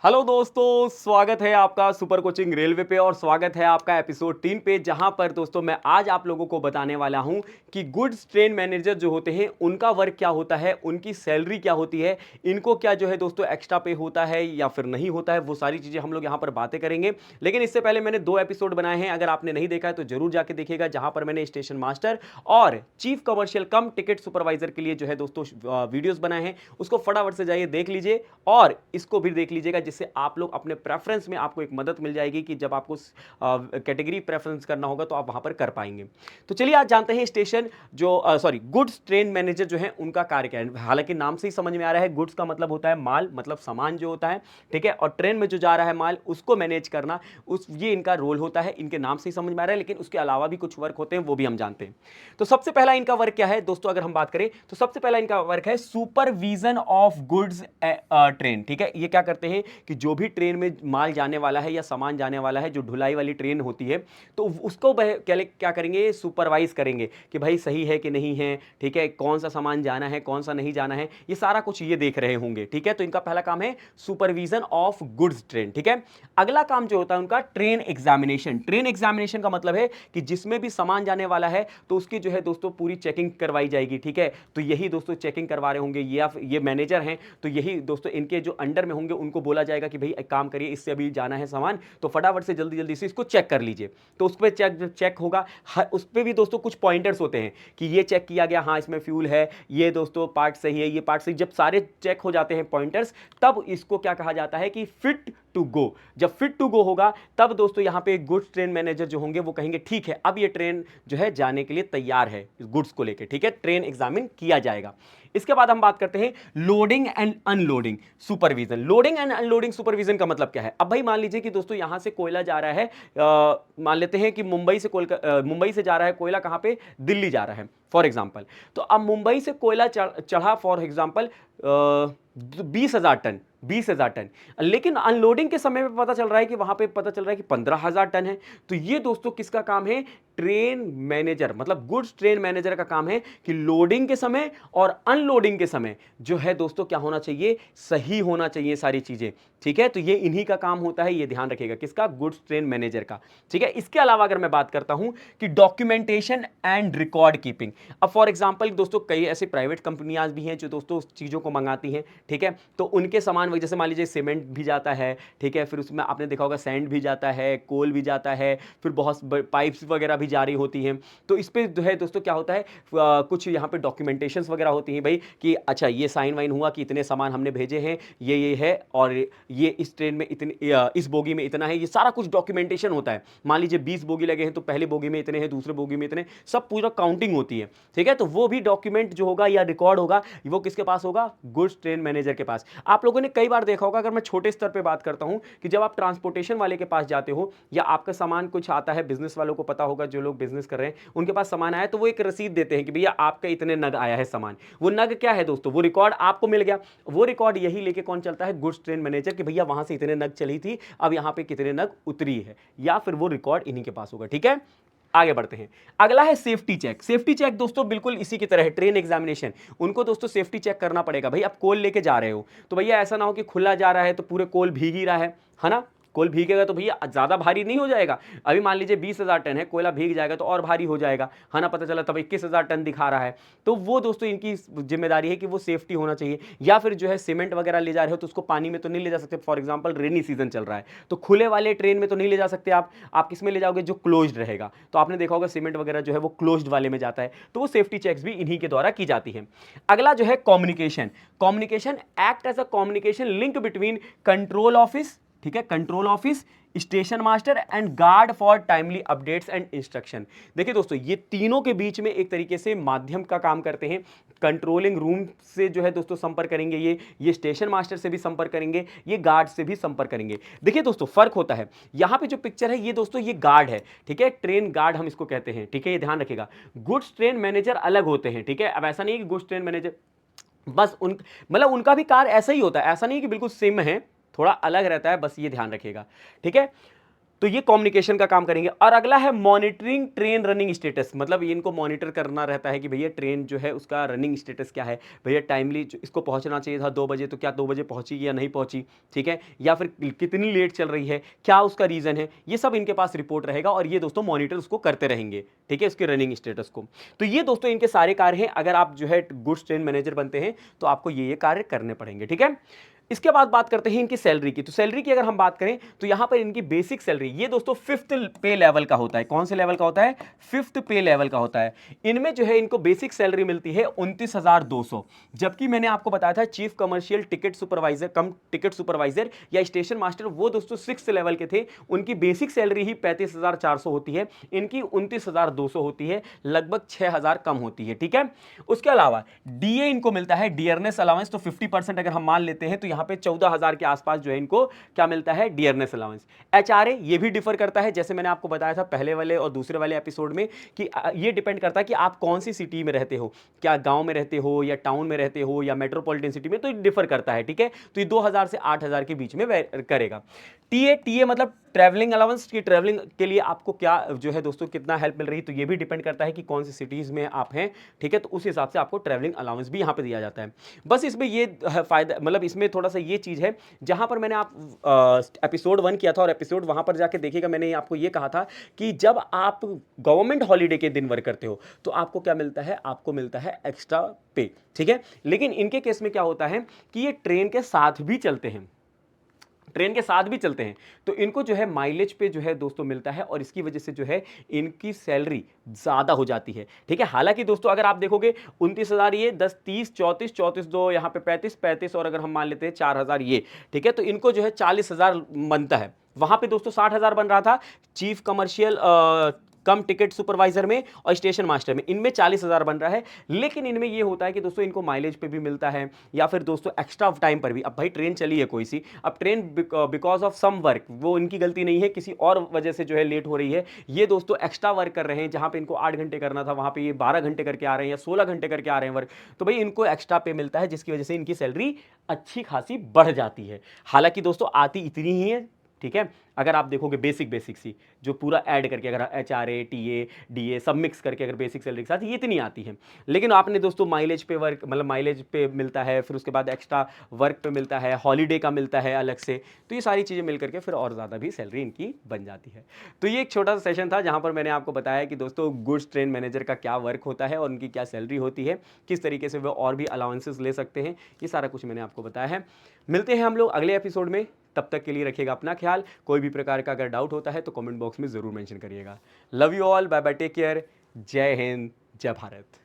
Hello दोस्तों, स्वागत है आपका सुपर कोचिंग रेलवे पे और स्वागत है आपका एपिसोड 3 पे, जहां पर दोस्तों मैं आज आप लोगों को बताने वाला हूं कि गुड्स ट्रेन मैनेजर जो होते हैं उनका वर्क क्या होता है, उनकी सैलरी क्या होती है, इनको क्या जो है दोस्तों एक्स्ट्रा पे होता है या फिर नहीं होता है, वो सारी चीजें हम लोग यहां पर बातें करेंगे। लेकिन इससे पहले मैंने 2 एपिसोड बनाए हैं, अगर आपने नहीं देखा है तो जरूर जाके देखिएगा, जहां पर मैंने स्टेशन मास्टर और चीफ कमर्शियल कम टिकट सुपरवाइजर के लिए जो है दोस्तों वीडियोस बनाए हैं। उसको फटाफट से जाइए देख लीजिए और इसको भी देख लीजिएगा, जिससे आप लोग अपने प्रेफरेंस में आपको एक मदद मिल जाएगी कि जब आपको कैटेगरी प्रेफरेंस करना होगा तो आप वहां पर कर पाएंगे। तो चलिए आज जानते हैं स्टेशन जो गुड्स ट्रेन मैनेजर जो है उनका कार्य क्या है। हालांकि नाम से ही समझ में आ रहा है, गुड्स का मतलब होता है माल, मतलब सामान जो होता है, ठीक है, और ट्रेन में जो जा रहा है माल उसको मैनेज करना, ये इनका रोल होता है। इनके नाम से ही समझ में आ रहा है, लेकिन उसके अलावा भी कुछ वर्क होते हैं, वो भी हम जानते हैं। तो सबसे पहला इनका वर्क क्या है दोस्तों, अगर हम बात करें तो सबसे पहला इनका वर्क है सुपरविजन ऑफ गुड्स ट्रेन। ठीक है, ये क्या करते हैं कि जो भी ट्रेन में माल जाने वाला है या सामान जाने वाला है, जो ढुलाई वाली ट्रेन होती है, तो उसको क्या करेंगे, सुपरवाइज करेंगे कि भाई सही है कि नहीं है, ठीक है, कौन सा सामान जाना है कौन सा नहीं जाना है, ये सारा कुछ ये देख रहे होंगे। ठीक है, तो इनका पहला काम है सुपरविजन ऑफ गुड्स ट्रेन। ठीक है, अगला काम जो होता है उनका ट्रेन एग्जामिनेशन। ट्रेन एग्जामिनेशन का मतलब है कि जिसमें भी सामान जाने वाला है तो उसकी जो है दोस्तों पूरी चेकिंग करवाई जाएगी। ठीक है, तो यही दोस्तों चेकिंग करवा रहे होंगे, ये मैनेजर हैं, तो यही दोस्तों इनके जो अंडर में होंगे उनको बोला जाएगा कि भाई एक काम करिए, इससे अभी जाना है सामान, तो फटाफट से जल्दी जल्दी से इसको चेक कर लीजिए। तो उस पर चेक होगा, उस पर भी दोस्तों कुछ पॉइंटर्स होते हैं कि ये चेक किया गया, हाँ इसमें फ्यूल है, ये दोस्तों पार्ट सही है, ये पार्ट सही। जब सारे चेक हो जाते हैं पॉइंटर्स, तब इसको क्या कहा जाता है कि फिट टू गो। जब फिट टू गो होगा तब दोस्तों यहां पे गुड्स ट्रेन मैनेजर जो होंगे वो कहेंगे ठीक है, अब ये ट्रेन जो है जाने के लिए तैयार है गुड्स को लेकर। ठीक है, ट्रेन एग्जामिन किया जाएगा। इसके बाद हम बात करते हैं loading and unloading supervision. Loading and unloading supervision का मतलब क्या है। अब भाई मान लीजिए कि दोस्तों यहां से कोयला जा रहा है, मान लेते हैं कि मुंबई से जा रहा है कोयला, कहां पे, दिल्ली जा रहा है फॉर एग्जांपल। तो अब मुंबई से कोयला चढ़ा फॉर एग्जांपल 20,000 टन, 20,000 टन, लेकिन अनलोडिंग के समय पे पता चल रहा है कि वहां पे पता चल रहा है कि 15,000 टन है। तो ये दोस्तों किसका काम है, ट्रेन मैनेजर, मतलब गुड्स ट्रेन मैनेजर का काम है कि लोडिंग के समय और अनलोडिंग के समय जो है दोस्तों क्या होना चाहिए, सही होना चाहिए सारी चीजें। ठीक है, तो ये इन्हीं का काम होता है, ये ध्यान रखिएगा, किसका, गुड्स ट्रेन मैनेजर का। ठीक है, इसके अलावा अगर मैं बात करता हूं कि डॉक्यूमेंटेशन एंड रिकॉर्ड कीपिंग। अब फॉर एग्जांपल दोस्तों कई ऐसी प्राइवेट कंपनियां भी हैं जो दोस्तों चीजों को मंगाती हैं। ठीक है, तो उनके सामान जैसे मान लीजिए सीमेंट भी जाता है, ठीक है, फिर उसमें आपने देखा होगा सैंड भी जाता है, कोल भी जाता है, फिर बहुत पाइप्स वगैरह भी जारी होती हैं। तो इस पे जो है दोस्तों क्या होता है, कुछ यहाँ पे डॉक्यूमेंटेशंस वगैरह होती हैं भाई, कि अच्छा ये साइन वाइन हुआ कि इतने सामान हमने भेजे हैं, ये है, और ये इस ट्रेन में इतने, इस बोगी में इतना है, ये सारा कुछ डॉक्यूमेंटेशन होता है। मान लीजिए 20 बोगी लगे हैं तो पहले बोगी में इतने हैं, दूसरे बोगी में इतने, सब पूरा काउंटिंग होती है। ठीक है, तो वो भी डॉक्यूमेंट जो होगा या रिकॉर्ड होगा वो किसके पास होगा, गुड्स ट्रेन मैनेजर के पास। आप लोगों ने कई बार देखा होगा, अगर मैं छोटे स्तर पे बात करता हूं, कि जब आप ट्रांसपोर्टेशन वाले के पास जाते हो या आपका सामान कुछ आता है, बिजनेस वालों को पता होगा, जो लोग बिजनेस कर रहे हैं उनके पास सामान आया, तो वो एक रसीद देते हैं कि भैया आपका इतने नग आया है सामान। वो नग क्या है दोस्तों, वो रिकॉर्ड आपको मिल गया। वो रिकॉर्ड यही लेके कौन चलता है, गुड्स ट्रेन मैनेजर, कि भैया वहां से इतने नग चली थी, अब यहां पे कितने नग उतरी है, या फिर वो रिकॉर्ड इन्हीं के पास होगा। ठीक है, आगे बढ़ते हैं। अगला है सेफ्टी चेक। सेफ्टी चेक दोस्तों बिल्कुल इसी की तरह है, ट्रेन एग्जामिनेशन। उनको दोस्तों सेफ्टी चेक करना पड़ेगा। भाई आप कोल लेके जा रहे हो तो भैया ऐसा ना हो कि खुला जा रहा है तो पूरे कोल भीग ही रहा है ना। कोल भीगेगा तो भैया ज्यादा भारी नहीं हो जाएगा। अभी मान लीजिए 20,000 टन है, कोयला भीग जाएगा तो और भारी हो जाएगा, है ना, पता चला तब 21,000 टन दिखा रहा है। तो वो दोस्तों इनकी जिम्मेदारी है कि वो सेफ्टी होना चाहिए। या फिर जो है सीमेंट वगैरह ले जा रहे हो तो उसको पानी में तो नहीं ले जा सकते, फॉर एग्जाम्पल रेनी सीजन चल रहा है तो खुले वाले ट्रेन में तो नहीं ले जा सकते आप किस में ले जाओगे, जो क्लोज्ड रहेगा। तो आपने देखा होगा सीमेंट वगैरह जो है वो क्लोज्ड वाले में जाता है, तो वो सेफ्टी चेक्स भी इन्हीं के द्वारा की जाती है। अगला जो है communication. Communication act as a communication link between control office, ठीक है, control office, station master and guard for timely updates and instruction. देखिए दोस्तों ये तीनों के बीच में एक तरीके से माध्यम का काम करते हैं। कंट्रोलिंग रूम से जो है दोस्तों संपर्क करेंगे, ये स्टेशन मास्टर से भी संपर्क करेंगे, ये गार्ड से भी संपर्क करेंगे। देखिए दोस्तों फर्क होता है, यहां पे जो पिक्चर है ये दोस्तों ये गार्ड है, ठीक है, ट्रेन गार्ड हम इसको कहते हैं। ठीक है, ये ध्यान रखिएगा, गुड्स ट्रेन मैनेजर अलग होते हैं। ठीक है, अब ऐसा नहीं है कि गुड्स ट्रेन मैनेजर बस मतलब उनका भी कार्य ऐसा ही होता है, ऐसा नहीं कि बिल्कुल सेम है, थोड़ा अलग रहता है, बस ये ध्यान रखिएगा। ठीक है, तो ये कम्युनिकेशन का काम करेंगे। और अगला है मॉनिटरिंग ट्रेन रनिंग स्टेटस, मतलब इनको मॉनिटर करना रहता है कि भैया ट्रेन जो है उसका रनिंग स्टेटस क्या है, भैया टाइमली इसको पहुंचना चाहिए था 2 बजे, तो क्या 2 बजे पहुंची या नहीं पहुंची, ठीक है, या फिर कितनी लेट चल रही है, क्या उसका रीजन है, ये सब इनके पास रिपोर्ट रहेगा और ये दोस्तों मॉनिटर उसको करते रहेंगे, ठीक है, उसके रनिंग स्टेटस को। तो ये दोस्तों इनके सारे कार्य हैं। अगर आप जो है गुड्स ट्रेन मैनेजर बनते हैं तो आपको ये कार्य करने पड़ेंगे, ठीक है। इसके बाद बात करते हैं इनकी सैलरी की। तो सैलरी की अगर हम बात करें तो यहां पर इनकी बेसिक सैलरी ये दोस्तों 5th पे लेवल का होता है। कौन से लेवल का होता है? 5th पे लेवल का होता है। इनमें जो है इनको बेसिक सैलरी मिलती है 29,200, जबकि मैंने आपको बताया था चीफ कमर्शियल टिकट सुपरवाइजर कम टिकट सुपरवाइजर या स्टेशन मास्टर वो दोस्तों 6th लेवल के थे, उनकी बेसिक सैलरी ही 35,400 होती है, इनकी 29,200 होती है, लगभग 6,000 कम होती है, ठीक है। उसके अलावा डीए इनको मिलता है, डियरनेस अलाउंस, तो 50% अगर हम मान लेते हैं तो यहां पे 14,000 के आसपास जो है इनको क्या मिलता है? Dearness allowance. एचआरए ये भी डिफर करता है, जैसे मैंने आपको बताया था पहले वाले और दूसरे वाले एपिसोड में कि ये डिपेंड करता है कि आप कौन सी सिटी में रहते हो, क्या गांव में रहते हो या टाउन में रहते हो या मेट्रोपॉलिटन सिटी में, तो ये डिफर करता है, ठीक है। तो ये 2,000 से 8,000 के बीच में करेगा। टीए मतलब ट्रैवलिंग अलाउंस, की ट्रैवलिंग के लिए आपको क्या जो है दोस्तों कितना हेल्प मिल रही है, तो ये भी डिपेंड करता है कि कौन सी सिटीज में आप हैं, ठीक है, तो उस हिसाब से आपको ट्रैवलिंग अलाउंस भी यहां पे दिया जाता है। बस इसमें ये फायदा, मतलब इसमें थोड़ा सा ये चीज है, जहां पर मैंने आप एपिसोड 1 किया था और एपिसोड वहां पर जाके देखिएगा, मैंने आपको ये कहा था कि जब आप गवर्नमेंट हॉलीडे के दिन वर्क करते हो तो आपको क्या मिलता है? आपको मिलता है एक्स्ट्रा पे, ठीक है। लेकिन इनके केस में क्या होता है कि ये ट्रेन के साथ भी चलते हैं, ट्रेन के साथ भी चलते हैं, तो इनको जो है माइलेज पे जो है दोस्तों मिलता है और इसकी वजह से जो है इनकी सैलरी ज्यादा हो जाती है, ठीक है। हालांकि दोस्तों अगर आप देखोगे 29,000 ये 10 30 34 34 दो यहाँ पे 35 35 और अगर हम मान लेते हैं 4,000 ये, ठीक है, तो इनको जो है 40,000 बनता है। वहां पे दोस्तों 60,000 बन रहा था चीफ कमर्शियल कम टिकट सुपरवाइजर में और स्टेशन मास्टर में, इनमें 40,000 बन रहा है। लेकिन इनमें ये होता है कि दोस्तों इनको माइलेज पे भी मिलता है या फिर दोस्तों एक्स्ट्रा टाइम पर भी। अब भाई ट्रेन चली है कोई सी, अब train because of some work, वो इनकी गलती नहीं है, किसी और वजह से जो है लेट हो रही है, ये दोस्तों एक्स्ट्रा वर्क कर रहे हैं, जहां पे इनको 8 घंटे करना था वहां पे ये 12 घंटे करके आ रहे हैं या 16 घंटे करके आ रहे हैं वर्क, तो भाई इनको एक्स्ट्रा पे मिलता है, जिसकी वजह से इनकी सैलरी अच्छी खासी बढ़ जाती है। हालांकि दोस्तों आती इतनी ही है, ठीक है। अगर आप देखोगे बेसिक सी जो पूरा ऐड करके, अगर एचआरए टीए डीए सब मिक्स करके अगर बेसिक सैलरी के साथ, ये इतनी आती है। लेकिन आपने दोस्तों माइलेज पे वर्क, मतलब माइलेज पे मिलता है, फिर उसके बाद एक्स्ट्रा वर्क पे मिलता है, हॉलीडे का मिलता है अलग से, तो ये सारी चीज़ें मिल करके फिर और ज़्यादा भी सैलरी इनकी बन जाती है। तो ये एक छोटा सा सेशन था जहाँ पर मैंने आपको बताया कि दोस्तों गुड्स ट्रेन मैनेजर का क्या वर्क होता है और उनकी क्या सैलरी होती है, किस तरीके से वो और भी अलाउंसेस ले सकते हैं, ये सारा कुछ मैंने आपको बताया है। मिलते हैं हम लोग अगले एपिसोड में, तब तक के लिए रखिएगा अपना ख्याल। कोई भी प्रकार का अगर डाउट होता है तो कमेंट बॉक्स में ज़रूर मेंशन करिएगा। Love you all, bye bye, take care, Jai Hind, जय भारत।